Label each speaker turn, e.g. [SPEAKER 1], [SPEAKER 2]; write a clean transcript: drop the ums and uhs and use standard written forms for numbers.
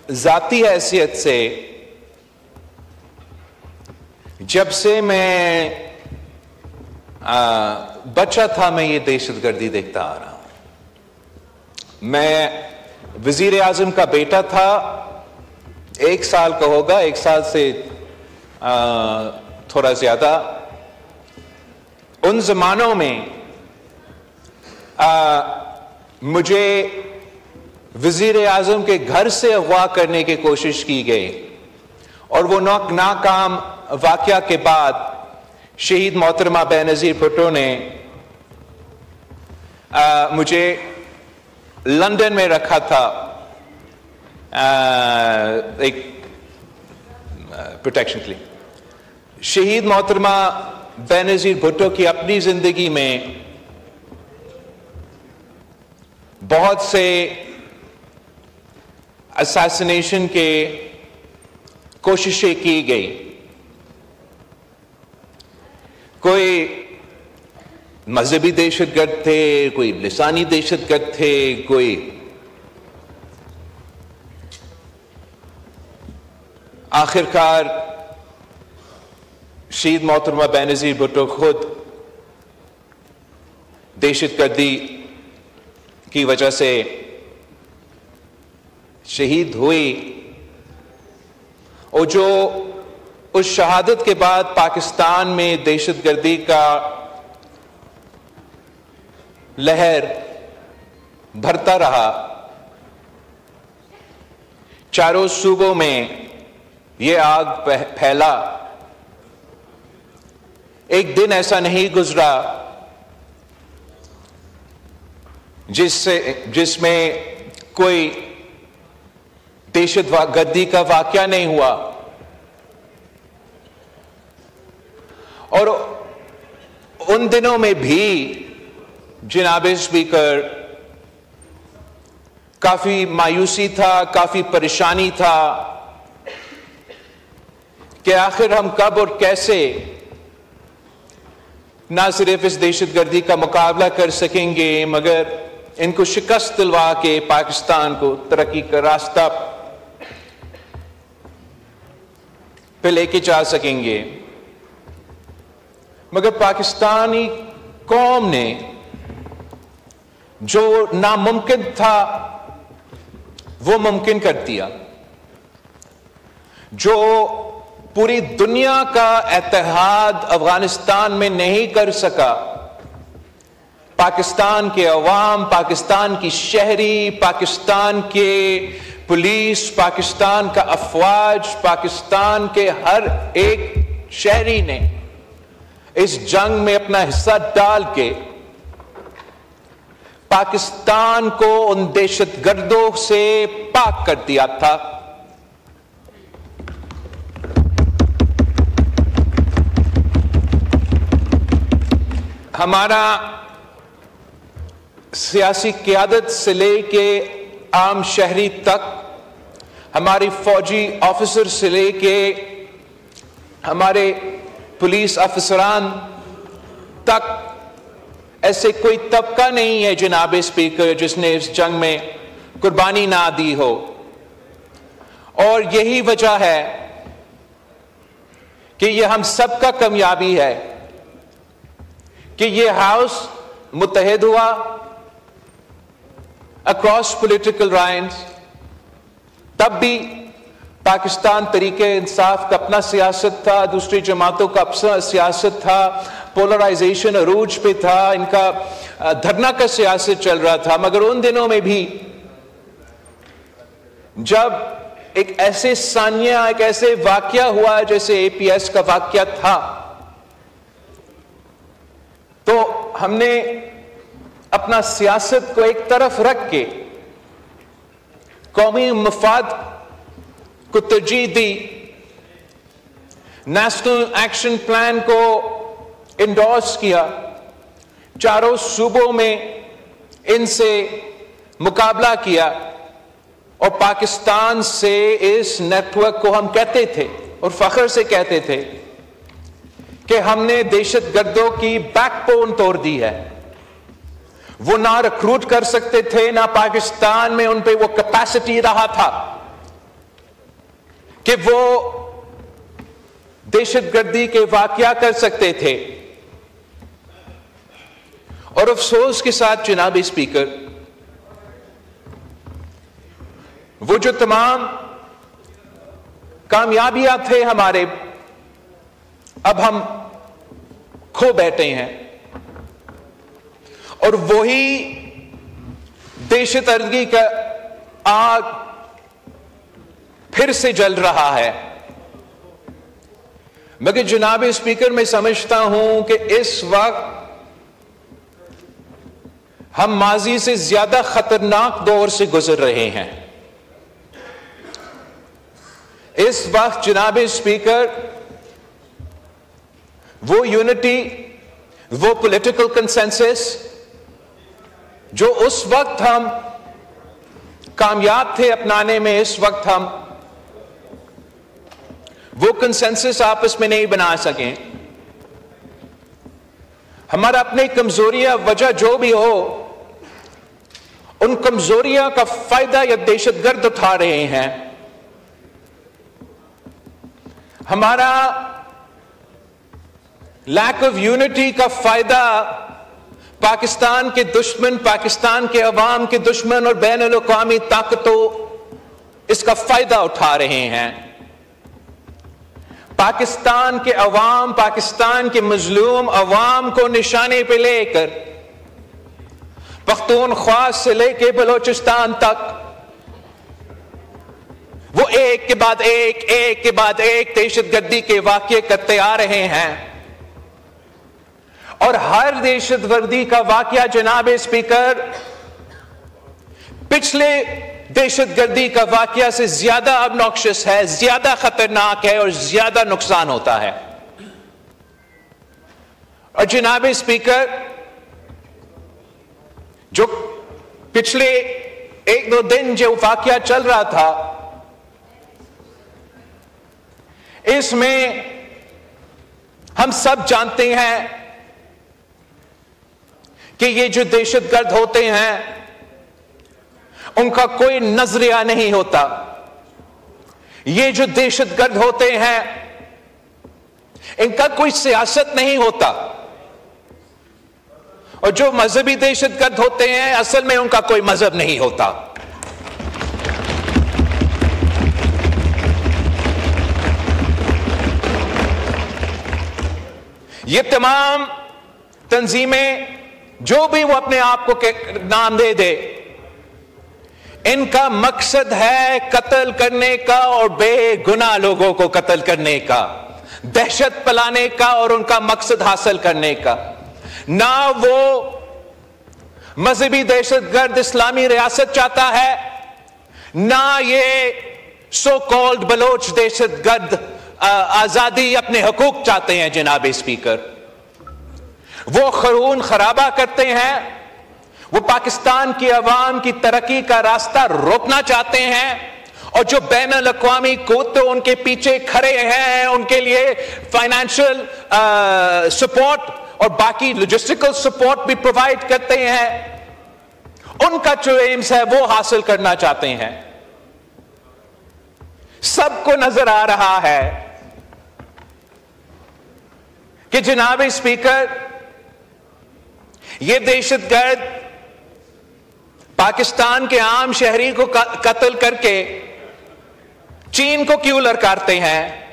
[SPEAKER 1] जाती हैसियत से जब से मैं बच्चा था मैं ये दहशतगर्दी देखता आ रहा हूं। मैं वजीर आजम का बेटा था, 1 साल का होगा, 1 साल से थोड़ा ज्यादा। उन जमानों में मुझे वजीर आजम के घर से अगवा करने की कोशिश की गई और वो नाकाम वाकया के बाद शहीद मोहतरमा बेनजीर भुट्टो ने मुझे लंदन में रखा था एक प्रोटेक्शन के लिए। शहीद मोहतरमा बेनजीर भुट्टो की अपनी जिंदगी में बहुत से असैसिनेशन के कोशिशें की गई। कोई मजहबी दहशतगर्द थे, कोई लिसानी दहशतगर्द थे, कोई आखिरकार शहीद मोहतरमा बेनजीर भुट्टो खुद दहशतगर्दी की वजह से शहीद हुई और जो उस शहादत के बाद पाकिस्तान में दहशतगर्दी का लहर भरता रहा। चारों सूबों में यह आग फैला। एक दिन ऐसा नहीं गुजरा जिसमें कोई दहशतगर्दी का वाकया नहीं हुआ। और उन दिनों में भी जनाब स्पीकर काफी मायूसी था, काफी परेशानी था कि आखिर हम कब और कैसे ना सिर्फ इस दहशतगर्दी का मुकाबला कर सकेंगे मगर इनको शिकस्त दिलवा के पाकिस्तान को तरक्की का रास्ता पे लेके जा सकेंगे। मगर पाकिस्तानी कौम ने जो नामुमकिन था वो मुमकिन कर दिया। जो पूरी दुनिया का इत्तेहाद अफगानिस्तान में नहीं कर सका, पाकिस्तान के अवाम, पाकिस्तान की शहरी, पाकिस्तान के पुलिस, पाकिस्तान का अफवाज, पाकिस्तान के हर एक शहरी ने इस जंग में अपना हिस्सा डाल के पाकिस्तान को उन दहशतगर्दों से पाक कर दिया था। हमारा सियासी क़यादत से लेके आम शहरी तक, हमारी फौजी ऑफिसर से लेके हमारे पुलिस अफसरान तक ऐसे कोई तबका नहीं है जनाब स्पीकर जिसने इस जंग में कुर्बानी ना दी हो। और यही वजह है कि यह हम सबका कामयाबी है कि यह हाउस मुत्तहिद हुआ अक्रॉस पॉलिटिकल लाइन्स। तब भी पाकिस्तान तरीके इंसाफ का अपना सियासत था, दूसरी जमातों का अपना सियासत था, पोलराइजेशन अरूज पे था, इनका धरना का सियासत चल रहा था। मगर उन दिनों में भी जब एक ऐसे सानिया, एक ऐसे वाकया हुआ जैसे एपीएस का वाकया था, तो हमने अपना सियासत को एक तरफ रख के कौमी मफाद को तरजीह दी, नेशनल एक्शन प्लान को इंडोर्स किया, चारों सूबों में इनसे मुकाबला किया और पाकिस्तान से इस नेटवर्क को हम कहते थे और फख्र से कहते थे कि हमने दहशतगर्दों की बैकबोन तोड़ दी है। वो ना रिक्रूट कर सकते थे, ना पाकिस्तान में उन पे वो कैपेसिटी रहा था कि वो दहशतगर्दी के वाकया कर सकते थे। और अफसोस के साथ जनाब स्पीकर, वो जो तमाम कामयाबियां थे हमारे, अब हम खो बैठे हैं। और वही दहशतगर्दी का आग फिर से जल रहा है। मगर जनाब स्पीकर, मैं समझता हूं कि इस वक्त हम माजी से ज्यादा खतरनाक दौर से गुजर रहे हैं। इस वक्त जनाब स्पीकर, वो यूनिटी, वो पॉलिटिकल कंसेंसस जो उस वक्त हम कामयाब थे अपनाने में, इस वक्त हम वो कंसेंसस आपस में नहीं बना सके। हमारा अपनी कमजोरियां, वजह जो भी हो, उन कमजोरियां का फायदा ये दहशतगर्द उठा रहे हैं। हमारा लैक ऑफ यूनिटी का फायदा पाकिस्तान के दुश्मन, पाकिस्तान के अवाम के दुश्मन और बैनुल-अक़वामी ताकतों इसका फायदा उठा रहे हैं। पाकिस्तान के अवाम, पाकिस्तान के मजलूम अवाम को निशाने पे लेकर पख्तूनख्वा से लेकर बलोचिस्तान तक वो एक के बाद एक दहशतगर्दी के वाक़ये करते आ रहे हैं। और हर दहशतगर्दी का वाक़या जनाब स्पीकर पिछले दहशतगर्दी का वाक़या से ज्यादा ऑब्नॉक्शियस है, ज्यादा खतरनाक है और ज्यादा नुकसान होता है। और जनाब स्पीकर, जो पिछले एक दो दिन जो वाक़या चल रहा था, इसमें हम सब जानते हैं कि ये जो दहशतगर्द होते हैं उनका कोई नजरिया नहीं होता। ये जो दहशतगर्द होते हैं इनका कोई सियासत नहीं होता। और जो मजहबी दहशतगर्द होते हैं असल में उनका कोई मजहब नहीं होता। ये तमाम तंजीमें जो भी वो अपने आप को नाम दे दे, इनका मकसद है कत्ल करने का और बेगुनाह लोगों को कत्ल करने का, दहशत फैलाने का और उनका मकसद हासिल करने का। ना वो मजहबी दहशतगर्द इस्लामी रियासत चाहता है, ना ये सो कॉल्ड बलोच दहशतगर्द आजादी, अपने हकूक चाहते हैं। जनाब स्पीकर, वो खून खराबा करते हैं, वो पाकिस्तान की अवाम की तरक्की का रास्ता रोकना चाहते हैं। और जो बैनुल-अक़वामी कुव्वतें उनके पीछे खड़े हैं, उनके लिए फाइनेंशियल सपोर्ट और बाकी लॉजिस्टिकल सपोर्ट भी प्रोवाइड करते हैं, उनका जो एम्स है वो हासिल करना चाहते हैं। सबको नजर आ रहा है कि जनाब स्पीकर, ये दहशतगर्द पाकिस्तान के आम शहरी को कत्ल करके चीन को क्यों ललकारते हैं?